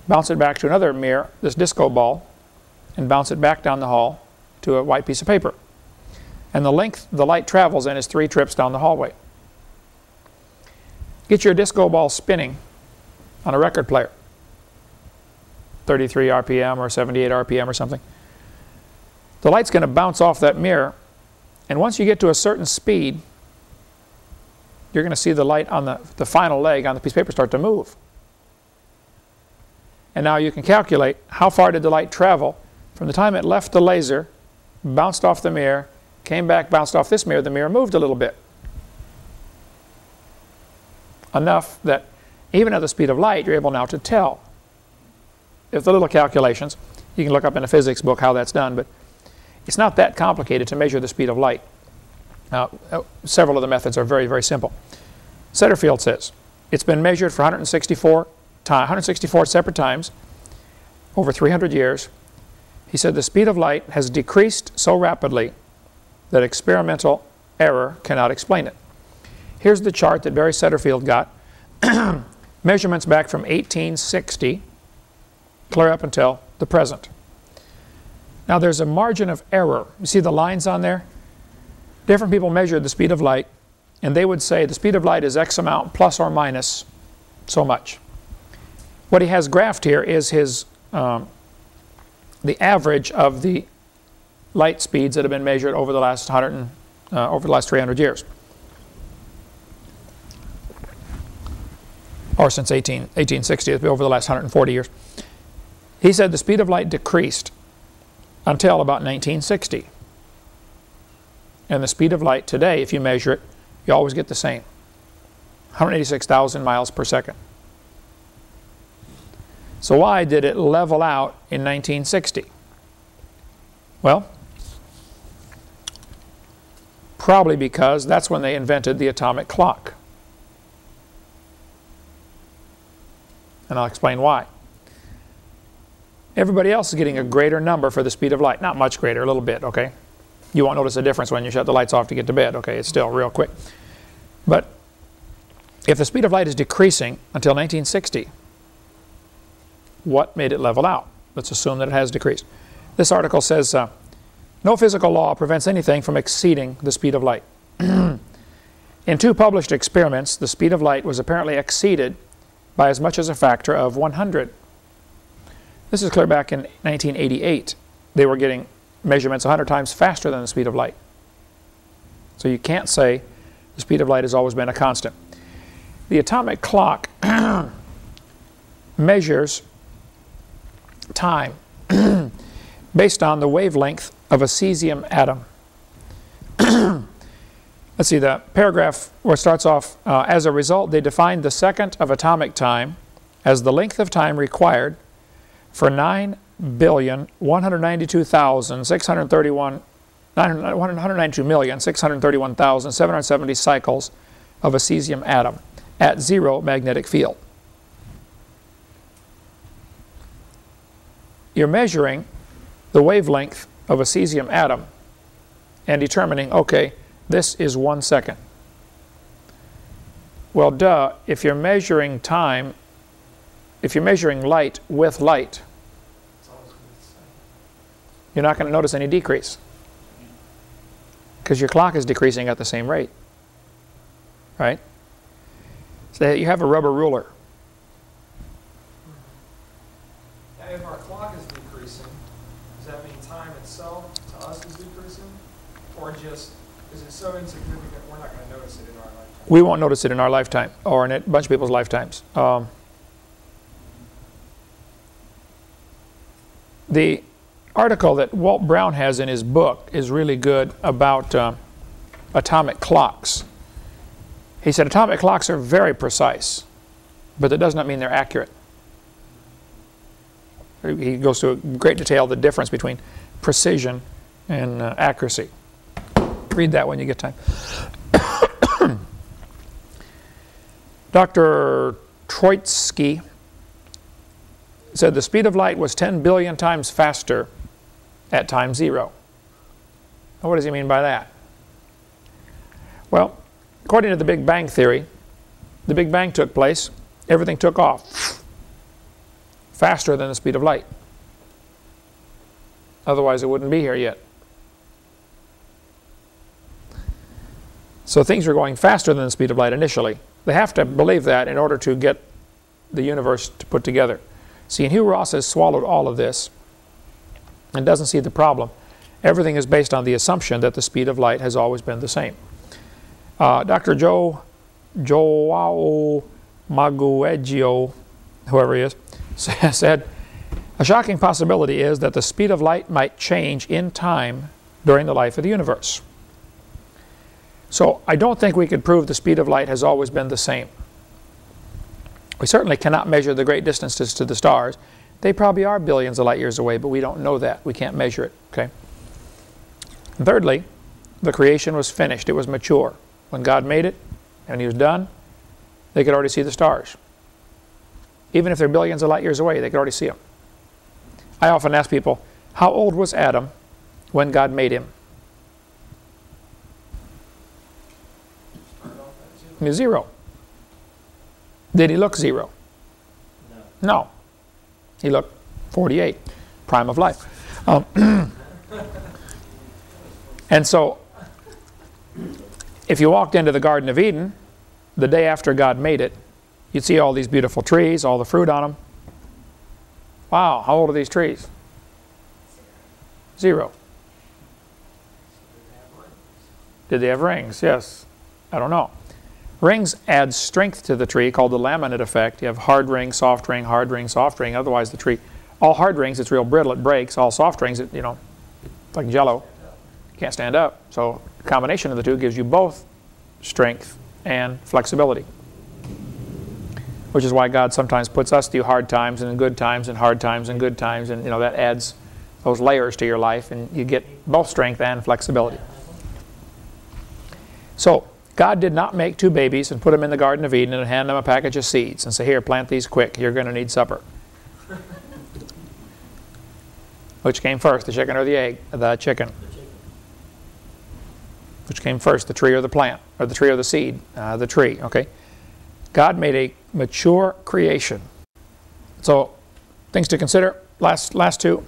bounce it back to another mirror, this disco ball, and bounce it back down the hall to a white piece of paper. And the length the light travels in is 3 trips down the hallway. Get your disco ball spinning on a record player, 33 RPM or 78 RPM or something. The light's going to bounce off that mirror, and once you get to a certain speed, you're going to see the light on the final leg on the piece of paper start to move. And now you can calculate how far did the light travel from the time it left the laser, bounced off the mirror, came back, bounced off this mirror, the mirror moved a little bit. Enough that even at the speed of light, you're able now to tell. If the little calculations, you can look up in a physics book how that's done, but it's not that complicated to measure the speed of light. Now, several of the methods are very, very simple. Setterfield says it's been measured for 164 separate times over 300 years. He said the speed of light has decreased so rapidly that experimental error cannot explain it. Here's the chart that Barry Setterfield got. Measurements back from 1860, clear up until the present. Now there's a margin of error. You see the lines on there? Different people measured the speed of light, and they would say the speed of light is X amount plus or minus so much. What he has graphed here is his the average of the light speeds that have been measured over the last 300 years, or since 1860, over the last 140 years. He said the speed of light decreased until about 1960. And the speed of light today, if you measure it, you always get the same, 186,000 miles per second. So why did it level out in 1960? Well, probably because that's when they invented the atomic clock. And I'll explain why. Everybody else is getting a greater number for the speed of light. Not much greater, a little bit, okay? You won't notice a difference when you shut the lights off to get to bed, okay? It's still real quick. But if the speed of light is decreasing until 1960, what made it level out? Let's assume that it has decreased. This article says, no physical law prevents anything from exceeding the speed of light. In 2 published experiments, the speed of light was apparently exceeded by as much as a factor of 100. This is clear back in 1988. They were getting measurements 100 times faster than the speed of light. So you can't say the speed of light has always been a constant. The atomic clock measures time based on the wavelength of a cesium atom. Let's see, the paragraph where it starts off, as a result, they defined the second of atomic time as the length of time required for 192,631,770 cycles of a cesium atom at 0 magnetic field. You're measuring the wavelength of a cesium atom and determining, okay, this is 1 second. Well, duh, if you're measuring time, if you're measuring light with light, you're not going to notice any decrease because your clock is decreasing at the same rate, right? So you have a rubber ruler. If our clock is decreasing, does that mean time itself to us is decreasing? Or just, is it so insignificant we're not going to notice it in our lifetime? We won't notice it in our lifetime or in a bunch of people's lifetimes. The article that Walt Brown has in his book is really good about atomic clocks. He said atomic clocks are very precise, but that does not mean they're accurate. He goes to great detail the difference between precision and accuracy. Read that when you get time. Dr. Troitsky said the speed of light was 10 billion times faster at time 0. Now, what does he mean by that? Well, according to the Big Bang theory, the Big Bang took place, everything took off faster than the speed of light. Otherwise, it wouldn't be here yet. So things were going faster than the speed of light initially. They have to believe that in order to get the universe to put together. See, and Hugh Ross has swallowed all of this and doesn't see the problem. Everything is based on the assumption that the speed of light has always been the same. Dr. Joao Magueggio, whoever he is, said, a shocking possibility is that the speed of light might change in time during the life of the universe. So I don't think we could prove the speed of light has always been the same. We certainly cannot measure the great distances to the stars. They probably are billions of light years away, but we don't know that. We can't measure it. Okay. And thirdly, the creation was finished. It was mature. When God made it and He was done, they could already see the stars. Even if they're billions of light years away, they could already see them. I often ask people, how old was Adam when God made him? He was 0. Did he look 0? No. He looked 48, prime of life. And so, if you walked into the Garden of Eden, the day after God made it, you'd see all these beautiful trees, all the fruit on them. Wow, how old are these trees? 0. Did they have rings? Yes. I don't know. Rings add strength to the tree called the laminate effect. You have hard ring, soft ring, hard ring, soft ring. Otherwise the tree, all hard rings, it's real brittle, it breaks. All soft rings, it, like Jell-O, can't stand up. So the combination of the two gives you both strength and flexibility. Which is why God sometimes puts us through hard times and good times and hard times and good times, and that adds those layers to your life, and you get both strength and flexibility. So God did not make 2 babies and put them in the Garden of Eden and hand them a package of seeds and say, here, plant these quick, you're going to need supper. Which came first, the chicken or the egg? The chicken. Which came first, the tree or the plant? Or the tree or the seed? The tree, okay? God made a mature creation. So, things to consider. Last 2.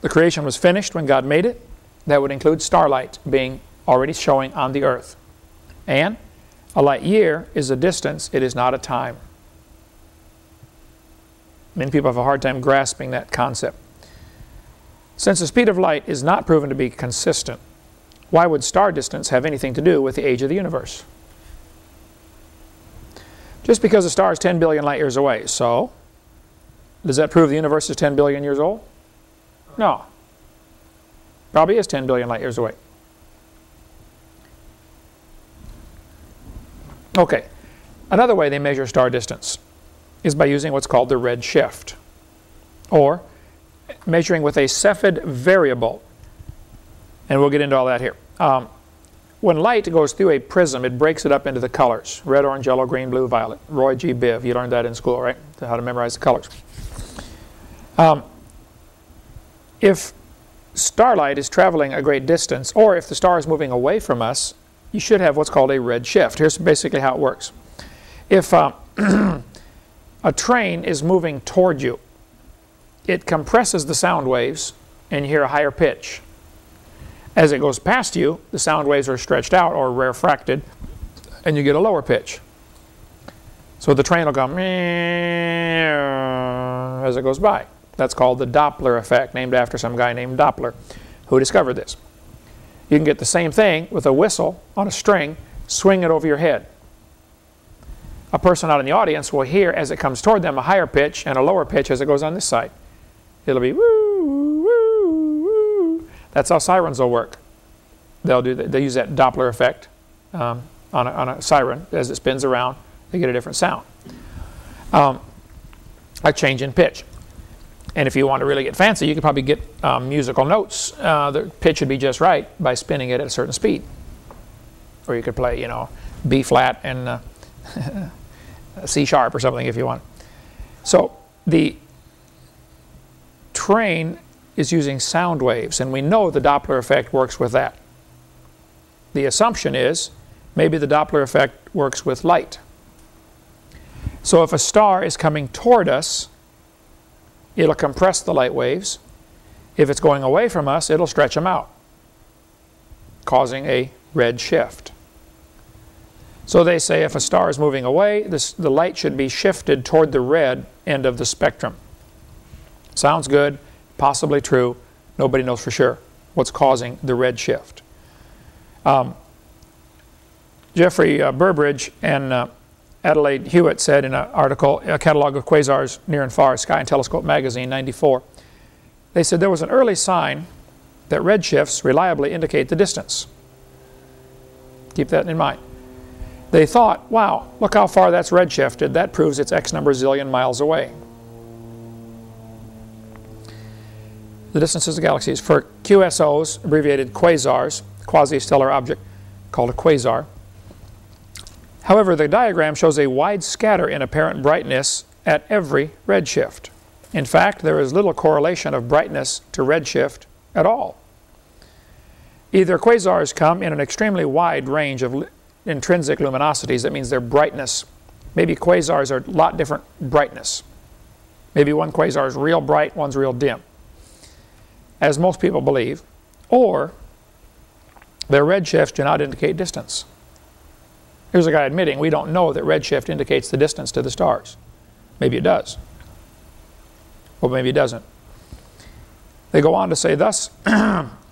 the creation was finished when God made it, that would include starlight being already showing on the earth. And a light year is a distance, it is not a time. Many people have a hard time grasping that concept. Since the speed of light is not proven to be consistent, why would star distance have anything to do with the age of the universe? Just because a star is 10 billion light years away, so does that prove the universe is 10 billion years old? No. Probably is 10 billion light years away. Okay, another way they measure star distance is by using what's called the red shift, or measuring with a Cepheid variable. And we'll get into all that here. When light goes through a prism, it breaks it up into the colors: red, orange, yellow, green, blue, violet. Roy G. Biv, you learned that in school, right? How to memorize the colors. If starlight is traveling a great distance, or if the star is moving away from us, you should have what's called a red shift. Here's basically how it works. If a train is moving toward you, it compresses the sound waves and you hear a higher pitch. As it goes past you, the sound waves are stretched out or refracted and you get a lower pitch. So the train will go as it goes by. That's called the Doppler effect, named after some guy named Doppler who discovered this. You can get the same thing with a whistle on a string, swing it over your head. A person out in the audience will hear as it comes toward them a higher pitch and a lower pitch as it goes on this side. It'll be woo, woo, woo. That's how sirens will work. They'll use that Doppler effect on a siren. As it spins around, they get a different sound. A change in pitch. And if you want to really get fancy, you could probably get musical notes. The pitch would be just right by spinning it at a certain speed. Or you could play, you know, B flat and C sharp or something if you want. So the train is using sound waves, and we know the Doppler effect works with that. The assumption is maybe the Doppler effect works with light. So if a star is coming toward us, it'll compress the light waves. If it's going away from us, it'll stretch them out, causing a red shift. So they say if a star is moving away, the light should be shifted toward the red end of the spectrum. Sounds good, possibly true. Nobody knows for sure what's causing the red shift. Jeffrey Burbridge and Adelaide Hewitt said in an article, A Catalogue of Quasars Near and Far, Sky and Telescope magazine, 94, they said there was an early sign that red shifts reliably indicate the distance. Keep that in mind. They thought, wow, look how far that's redshifted. That proves it's X number zillion miles away. The distances of galaxies. For QSOs, abbreviated quasars, quasi-stellar object called a quasar. However, the diagram shows a wide scatter in apparent brightness at every redshift. In fact, there is little correlation of brightness to redshift at all. Either quasars come in an extremely wide range of intrinsic luminosities, that means their brightness. Maybe quasars are a lot different brightness. Maybe one quasar is real bright, one's real dim, as most people believe, or their redshifts do not indicate distance. Here's a guy admitting we don't know that redshift indicates the distance to the stars. Maybe it does. Or maybe it doesn't. They go on to say, thus,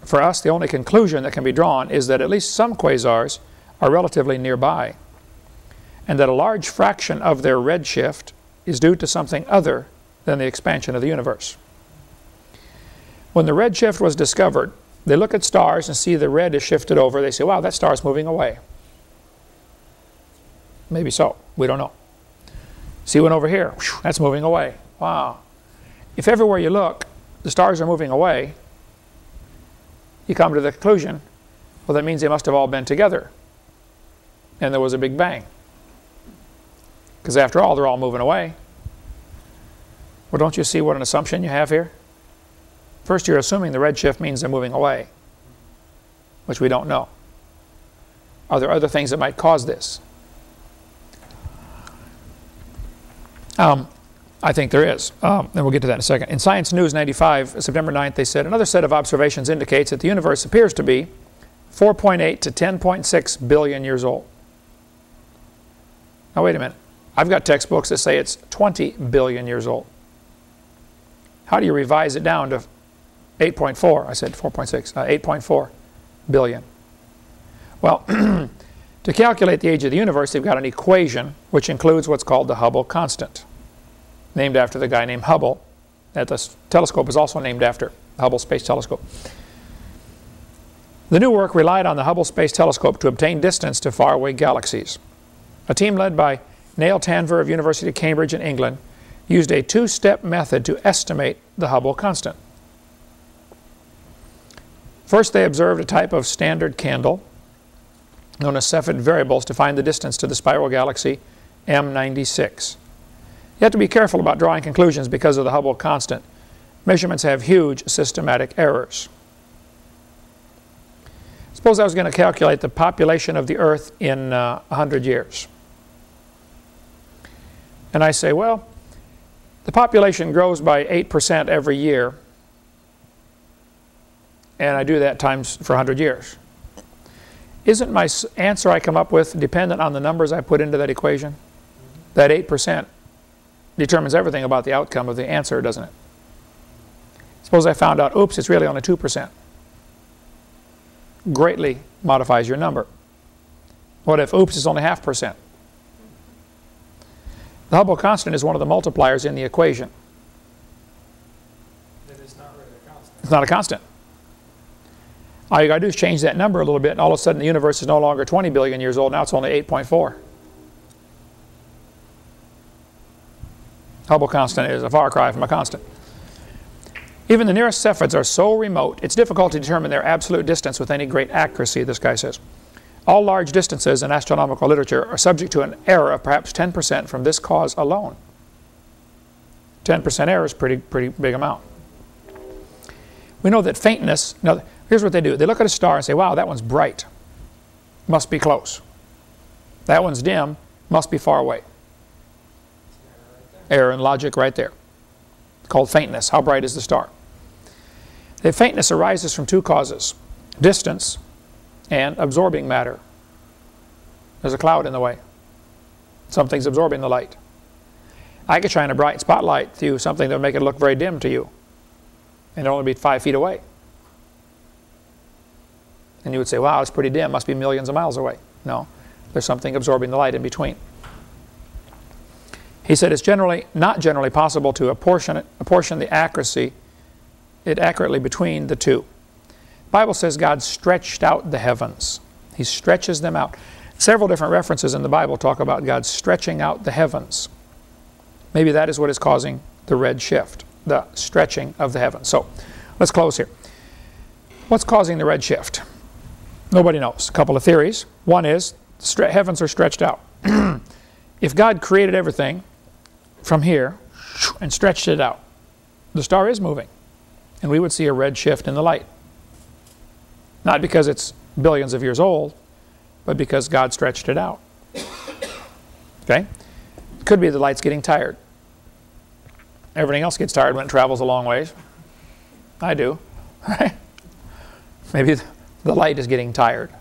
for us, the only conclusion that can be drawn is that at least some quasars are relatively nearby, and that a large fraction of their redshift is due to something other than the expansion of the universe. When the redshift was discovered, they look at stars and see the red is shifted over. They say, wow, that star's moving away. Maybe so. We don't know. See one over here. Whew, that's moving away. Wow. If everywhere you look, the stars are moving away, you come to the conclusion, well, that means they must have all been together. And there was a big bang. Because after all, they're all moving away. Well, don't you see what an assumption you have here? First, you're assuming the redshift means they're moving away, which we don't know. Are there other things that might cause this? I think there is, and we'll get to that in a second. In Science News 95, September 9th, they said, another set of observations indicates that the universe appears to be 4.8 to 10.6 billion years old. Now wait a minute. I've got textbooks that say it's 20 billion years old. How do you revise it down to 8.4? I said 4.6, 8.4 billion. Well, to calculate the age of the universe, they've got an equation which includes what's called the Hubble constant, named after the guy named Hubble. That the telescope is also named after the Hubble Space Telescope. The new work relied on the Hubble Space Telescope to obtain distance to faraway galaxies. A team led by Neil Tanver of University of Cambridge in England used a two-step method to estimate the Hubble constant. First, they observed a type of standard candle known as Cepheid variables to find the distance to the spiral galaxy M96. You have to be careful about drawing conclusions because of the Hubble constant. Measurements have huge systematic errors. Suppose I was going to calculate the population of the Earth in 100 years. And I say, well, the population grows by 8% every year, and I do that times for 100 years. Isn't my answer I come up with dependent on the numbers I put into that equation? That 8% determines everything about the outcome of the answer, doesn't it? Suppose I found out, oops, it's really only 2%. Greatly modifies your number. What if, oops, it's only 0.5%? The Hubble constant is one of the multipliers in the equation. It is not really a constant. It's not a constant. All you got to do is change that number a little bit, and all of a sudden the universe is no longer 20 billion years old, now it's only 8.4. Hubble constant is a far cry from a constant. Even the nearest Cepheids are so remote, it's difficult to determine their absolute distance with any great accuracy, this guy says. All large distances in astronomical literature are subject to an error of perhaps 10% from this cause alone. 10% error is a pretty big amount. We know that faintness, now here's what they do. They look at a star and say, wow, that one's bright. Must be close. That one's dim. Must be far away. Error in logic right there. Called faintness. How bright is the star? The faintness arises from two causes. Distance and absorbing matter. There's a cloud in the way. Something's absorbing the light. I could shine a bright spotlight through something that would make it look very dim to you, and it'll only be 5 feet away. And you would say, wow, it's pretty dim, must be millions of miles away. No, there's something absorbing the light in between. He said it's not generally possible to apportion the accuracy accurately between the two. The Bible says God stretched out the heavens. He stretches them out. Several different references in the Bible talk about God stretching out the heavens. Maybe that is what is causing the red shift, the stretching of the heavens. So let's close here. What's causing the red shift? Nobody knows. A couple of theories. One is the heavens are stretched out. If God created everything from here and stretched it out, the star is moving, and we would see a red shift in the light. Not because it's billions of years old, but because God stretched it out. Okay? It could be the light's getting tired. Everything else gets tired when it travels a long ways. I do. Right? Maybe the light is getting tired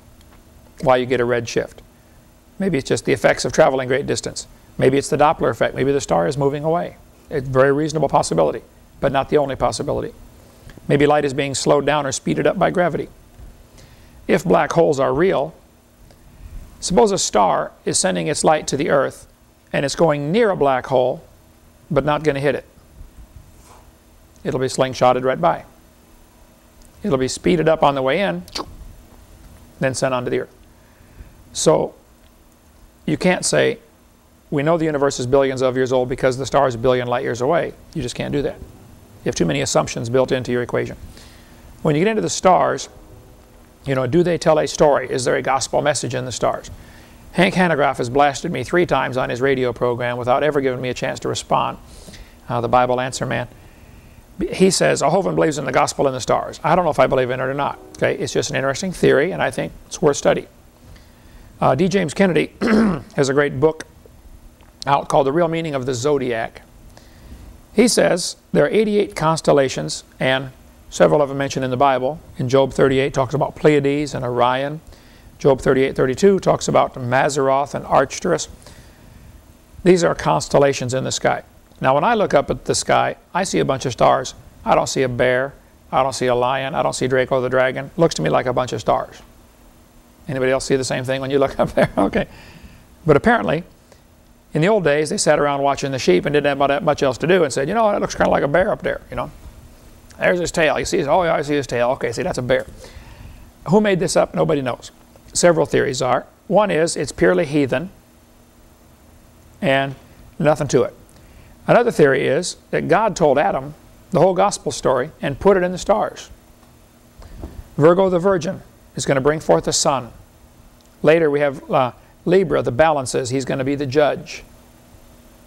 while you get a red shift. Maybe it's just the effects of traveling great distance. Maybe it's the Doppler effect. Maybe the star is moving away. It's a very reasonable possibility, but not the only possibility. Maybe light is being slowed down or speeded up by gravity. If black holes are real, suppose a star is sending its light to the Earth and it's going near a black hole but not going to hit it. It'll be slingshotted right by. It'll be speeded up on the way in, then sent onto the Earth. So you can't say, we know the universe is billions of years old because the star is a billion light years away. You just can't do that. You have too many assumptions built into your equation. When you get into the stars, you know, do they tell a story? Is there a gospel message in the stars? Hank Hanegraaff has blasted me 3 times on his radio program without ever giving me a chance to respond. The Bible Answer Man. He says, Hovind believes in the gospel in the stars. I don't know if I believe in it or not. Okay, it's just an interesting theory, and I think it's worth study. D. James Kennedy has a great book out called The Real Meaning of the Zodiac. He says there are 88 constellations, and several of them mentioned in the Bible. In Job 38 talks about Pleiades and Orion. Job 38:32 talks about Mazzaroth and Arcturus. These are constellations in the sky. Now when I look up at the sky, I see a bunch of stars. I don't see a bear. I don't see a lion. I don't see Draco the dragon. It looks to me like a bunch of stars. Anybody else see the same thing when you look up there? Okay. But apparently, in the old days, they sat around watching the sheep and didn't have that much else to do and said, you know, that looks kind of like a bear up there, you know. There's his tail. You see his, oh yeah, I see his tail. Okay, see, that's a bear. Who made this up? Nobody knows. Several theories are. One is it's purely heathen and nothing to it. Another theory is that God told Adam the whole gospel story and put it in the stars. Virgo the virgin is going to bring forth a son. Later we have Libra, the balances. He's going to be the judge.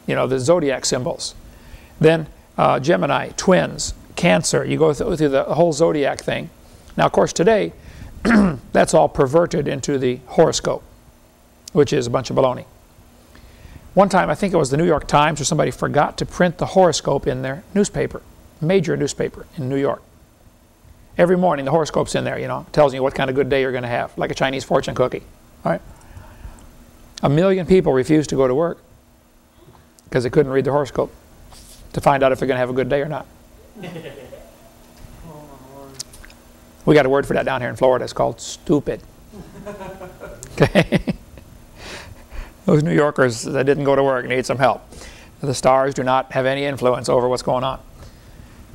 You know, the zodiac symbols. Then Gemini, twins, Cancer. You go through the whole zodiac thing. Now, of course, today, that's all perverted into the horoscope, which is a bunch of baloney. One time, I think it was the New York Times or somebody forgot to print the horoscope in their newspaper, major newspaper in New York. Every morning, the horoscope's in there, you know, tells you what kind of good day you're going to have, like a Chinese fortune cookie. All right? 1 million people refused to go to work because they couldn't read the horoscope to find out if they're going to have a good day or not. We got a word for that down here in Florida. It's called stupid. Okay? Those New Yorkers that didn't go to work need some help. The stars do not have any influence over what's going on.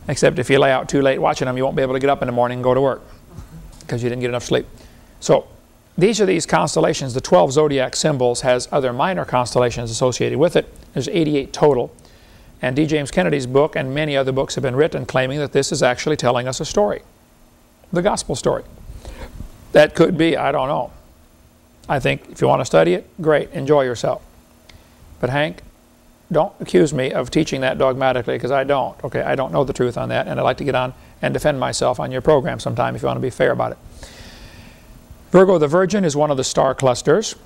Except if you lay out too late watching them, you won't be able to get up in the morning and go to work because you didn't get enough sleep. So these are these constellations. The 12 zodiac symbols has other minor constellations associated with it. There's 88 total. And D. James Kennedy's book and many other books have been written claiming that this is actually telling us a story. The gospel story. That could be, I don't know. I think if you want to study it, great, enjoy yourself. But Hank, don't accuse me of teaching that dogmatically because I don't. Okay, I don't know the truth on that, and I'd like to get on and defend myself on your program sometime if you want to be fair about it. Virgo the Virgin is one of the star clusters.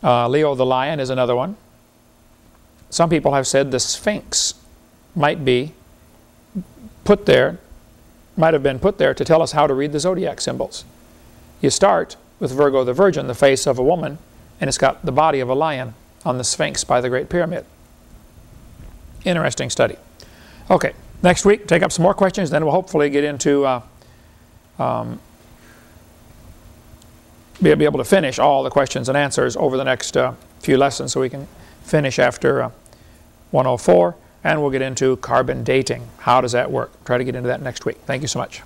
Leo the Lion is another one. Some people have said the Sphinx might be put there, might have been put there to tell us how to read the zodiac symbols. You start with Virgo the Virgin, the face of a woman, and it's got the body of a lion on the Sphinx by the Great Pyramid. Interesting study. Okay, next week, take up some more questions, then we'll hopefully get into, be able to finish all the questions and answers over the next few lessons so we can finish after 104, and we'll get into carbon dating. How does that work? Try to get into that next week. Thank you so much.